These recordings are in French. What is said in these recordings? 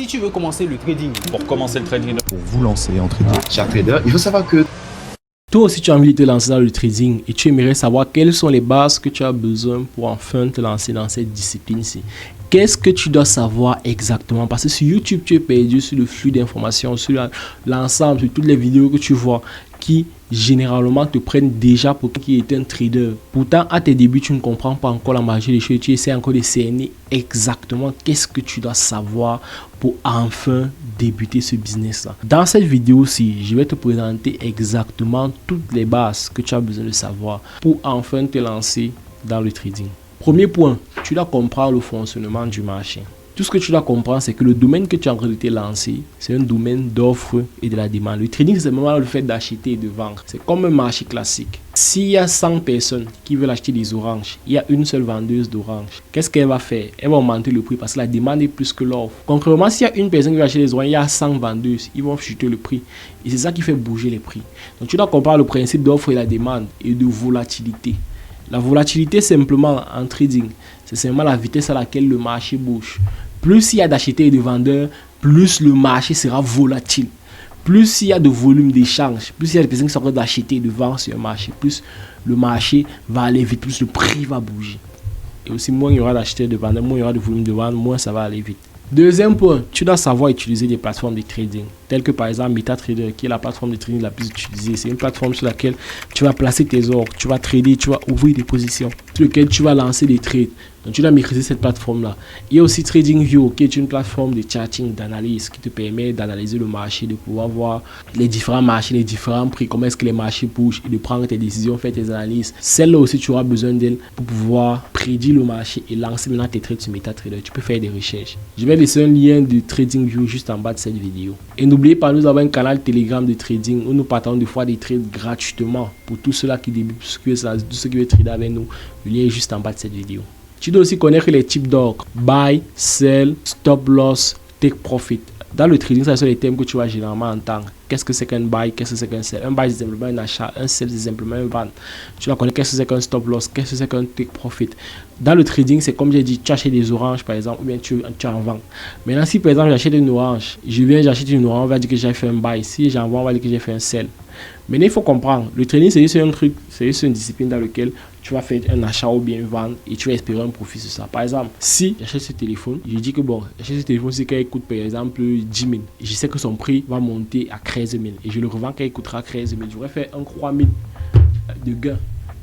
Si tu veux commencer le trading, pour commencer le trading, pour vous lancer en trading, cher trader, il faut savoir que toi aussi tu as envie de te lancer dans le trading et tu aimerais savoir quelles sont les bases que tu as besoin pour enfin te lancer dans cette discipline-ci. Qu'est-ce que tu dois savoir exactement? Parce que sur YouTube, tu es perdu sur le flux d'informations, sur l'ensemble, sur toutes les vidéos que tu vois qui généralement te prennent déjà pour qui est un trader. Pourtant, à tes débuts, tu ne comprends pas encore la magie des choses. Tu essaies encore de cerner exactement qu'est-ce que tu dois savoir pour enfin débuter ce business-là. Dans cette vidéo-ci, je vais te présenter exactement toutes les bases que tu as besoin de savoir pour enfin te lancer dans le trading. Premier point, tu dois comprendre le fonctionnement du marché. Tout ce que tu dois comprendre, c'est que le domaine que tu es en train de te lancer, c'est un domaine d'offre et de la demande. Le trading, c'est vraiment le fait d'acheter et de vendre. C'est comme un marché classique. S'il y a 100 personnes qui veulent acheter des oranges, il y a une seule vendeuse d'oranges. Qu'est-ce qu'elle va faire? Elle va augmenter le prix parce que la demande est plus que l'offre. Concrètement, s'il y a une personne qui veut acheter des oranges, il y a 100 vendeuses, ils vont chuter le prix. Et c'est ça qui fait bouger les prix. Donc tu dois comprendre le principe d'offre et la demande et de volatilité. La volatilité, simplement en trading, c'est simplement la vitesse à laquelle le marché bouge. Plus il y a d'acheteurs et de vendeurs, plus le marché sera volatile. Plus il y a de volume d'échange, plus il y a des personnes qui sont en train d'acheter et de vendre sur un marché, plus le marché va aller vite, plus le prix va bouger. Et aussi, moins il y aura d'acheteurs et de vendeurs, moins il y aura de volume de vente, moins ça va aller vite. Deuxième point, tu dois savoir utiliser des plateformes de trading, telles que par exemple MetaTrader, qui est la plateforme de trading la plus utilisée. C'est une plateforme sur laquelle tu vas placer tes ordres, tu vas trader, tu vas ouvrir des positions, sur lesquelles tu vas lancer des trades. Donc tu dois maîtriser cette plateforme-là. Il y a aussi TradingView, qui est une plateforme de charting, d'analyse, qui te permet d'analyser le marché, de pouvoir voir les différents marchés, les différents prix, comment est-ce que les marchés bougent et de prendre tes décisions, faire tes analyses. Celle-là aussi, tu auras besoin d'elle pour pouvoir prédire le marché et lancer maintenant tes trades sur MetaTrader. Tu peux faire des recherches. Je vais laisser un lien de TradingView juste en bas de cette vidéo. Et n'oubliez pas, nous avons un canal Telegram de trading où nous partons de fois des trades gratuitement pour tous ceux-là qui débutent, tous ceux qui veulent trader avec nous. Le lien est juste en bas de cette vidéo. Tu dois aussi connaître les types d'ordres. Buy, sell, stop loss, take profit. Dans le trading, ce sont les thèmes que tu vas généralement entendre. Qu'est-ce que c'est qu'un buy? Qu'est-ce que c'est qu'un sell? Un buy, c'est simplement un achat. Un sell, c'est simplement un vente. Tu dois connaître qu'est-ce que c'est qu'un stop loss? Qu'est-ce que c'est qu'un take profit? Dans le trading, c'est comme j'ai dit, tu achètes des oranges, par exemple, ou bien tu en vends. Maintenant, si par exemple, j'achète une orange, j'achète une orange, on va dire que j'ai fait un buy. Si j'en vends, on va dire que j'ai fait un sell. Maintenant, il faut comprendre, le trading, c'est juste un truc, c'est juste une discipline dans laquelle tu vas faire un achat ou bien vendre et tu vas espérer un profit sur ça. Par exemple, si j'achète ce téléphone, je dis que bon, j'achète ce téléphone, c'est qu'il coûte par exemple 10 000. Et je sais que son prix va monter à 13 000 et je le revends quand il coûtera 13 000. Je vais faire un 3 000 de gain.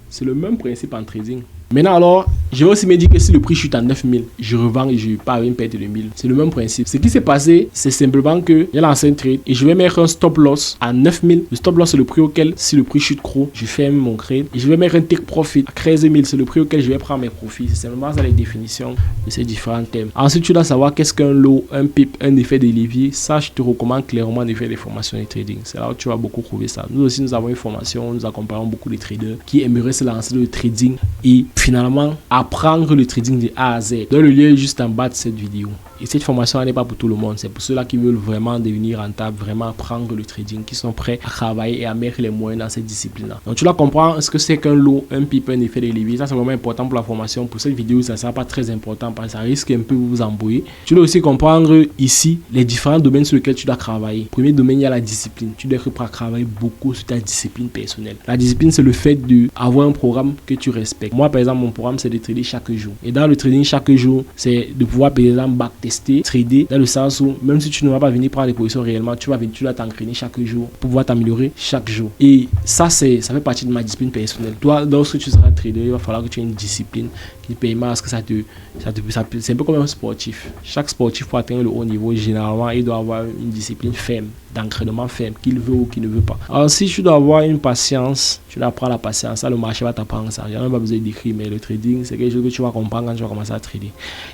C'est le même principe en trading. Maintenant alors, je vais aussi me dire que si le prix chute à 9 000, je revends et je pars avec une perte de 1000. C'est le même principe. Ce qui s'est passé, c'est simplement que j'ai lancé un trade et je vais mettre un stop loss à 9 000. Le stop loss, c'est le prix auquel, si le prix chute trop, je ferme mon trade. Et je vais mettre un take profit à 13 000. C'est le prix auquel je vais prendre mes profits. C'est simplement ça les définitions de ces différents thèmes. Ensuite, tu dois savoir qu'est-ce qu'un low, un pip, un effet de levier. Ça, je te recommande clairement de faire des formations de trading. C'est là où tu vas beaucoup trouver ça. Nous aussi, nous avons une formation. Nous accompagnons beaucoup de traders qui aimeraient se lancer dans le trading et finalement apprendre le trading de A à Z. Dans le lien juste en bas de cette vidéo. Et cette formation n'est pas pour tout le monde, c'est pour ceux-là qui veulent vraiment devenir rentable, vraiment apprendre le trading, qui sont prêts à travailler et à mettre les moyens dans cette discipline-là. Donc tu dois comprendre ce que c'est qu'un lot, un pip, un effet de levier. Ça c'est vraiment important pour la formation. Pour cette vidéo, ça ne sera pas très important parce que ça risque un peu de vous embrouiller. Tu dois aussi comprendre ici les différents domaines sur lesquels tu dois travailler. Premier domaine, il y a la discipline. Tu dois être prêt à travailler beaucoup sur ta discipline personnelle. La discipline, c'est le fait d'avoir un programme que tu respectes. Moi, par exemple, mon programme, c'est de trader chaque jour. Et dans le trading chaque jour, c'est de pouvoir, par exemple, backtester, trader, dans le sens où même si tu ne vas pas venir prendre des positions réellement, tu dois t'entraîner chaque jour pour pouvoir t'améliorer chaque jour. Et ça fait partie de ma discipline personnelle. Toi, lorsque tu seras trader, il va falloir que tu aies une discipline qui te permet à ce que c'est un peu comme un sportif. Chaque sportif pour atteindre le haut niveau, généralement, il doit avoir une discipline ferme, d'entraînement ferme, qu'il veut ou qu'il ne veut pas. Alors si tu dois avoir une patience, tu dois apprendre la patience, ça le marché va t'apprendre ça. Il n'y a même pas besoin d'écrire, mais le trading, c'est quelque chose que tu vas comprendre quand tu vas commencer à trader.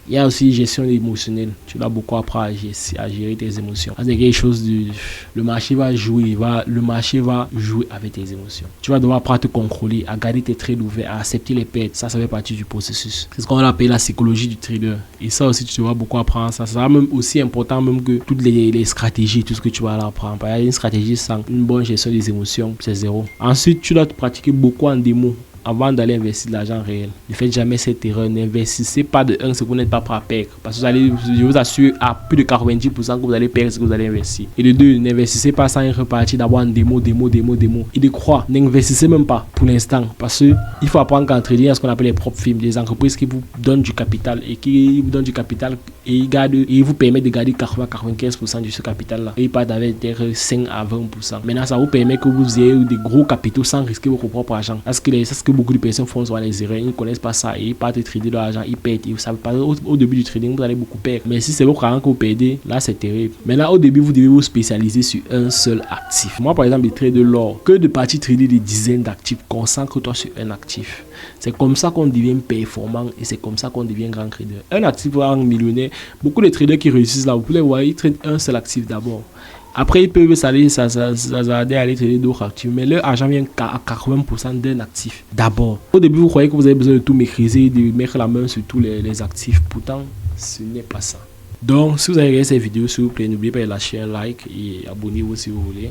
Il y a aussi gestion émotionnelle. Tu dois beaucoup apprendre à gérer tes émotions. C'est quelque chose le marché va jouer, le marché va jouer avec tes émotions. Tu vas devoir apprendre à te contrôler, à garder tes trades ouverts, à accepter les pertes. Ça fait partie du processus. C'est ce qu'on appelle la psychologie du trader. Et ça aussi, tu devras beaucoup apprendre. Ça sera même aussi important même que toutes les stratégies, tout ce que tu vas apprendre. Par exemple, une stratégie sans une bonne gestion des émotions, c'est zéro. Ensuite, tu dois te pratiquer beaucoup en démo. avant d'aller investir de l'argent réel. Ne faites jamais cette erreur. N'investissez pas de 1 ce que vous n'êtes pas prêt à perdre. Parce que vous allez, je vous assure, à plus de 90% que vous allez perdre ce que vous allez investir. Et de 2, n'investissez pas sans repartir d'avoir une démo. Et de 3, n'investissez même pas pour l'instant. Parce que il faut apprendre qu'en trading, il y a ce qu'on appelle les propres firmes, des entreprises qui vous donnent du capital et qui vous donnent du capital et vous permettent de garder 80-95% de ce capital-là. Et ils partent avec 5 à 20%. Maintenant, ça vous permet que vous ayez des gros capitaux sans risquer votre propre argent. Parce que c'est ce que beaucoup de personnes font sur les erreurs. Ils ne connaissent pas ça et ils partent trader leur argent, ils perdent. Et vous savez pas, au début du trading, vous allez beaucoup perdre. Mais si c'est votre argent que vous perdez, là c'est terrible. Maintenant, au début, vous devez vous spécialiser sur un seul actif. Moi, par exemple, je trade de l'or. Que de partir trader des dizaines d'actifs. Concentre-toi sur un actif. C'est comme ça qu'on devient performant et c'est comme ça qu'on devient grand trader. Un actif va rendre millionnaire. Beaucoup de traders qui réussissent là, vous pouvez voir, ils tradent un seul actif d'abord. Après, ils peuvent s'aller aller trader d'autres actifs. Mais leur argent vient à 80% d'un actif d'abord. Au début, vous croyez que vous avez besoin de tout maîtriser, de mettre la main sur tous les actifs. Pourtant, ce n'est pas ça. Donc, si vous avez regardé cette vidéo, s'il vous plaît, n'oubliez pas de lâcher un like et abonnez-vous si vous voulez.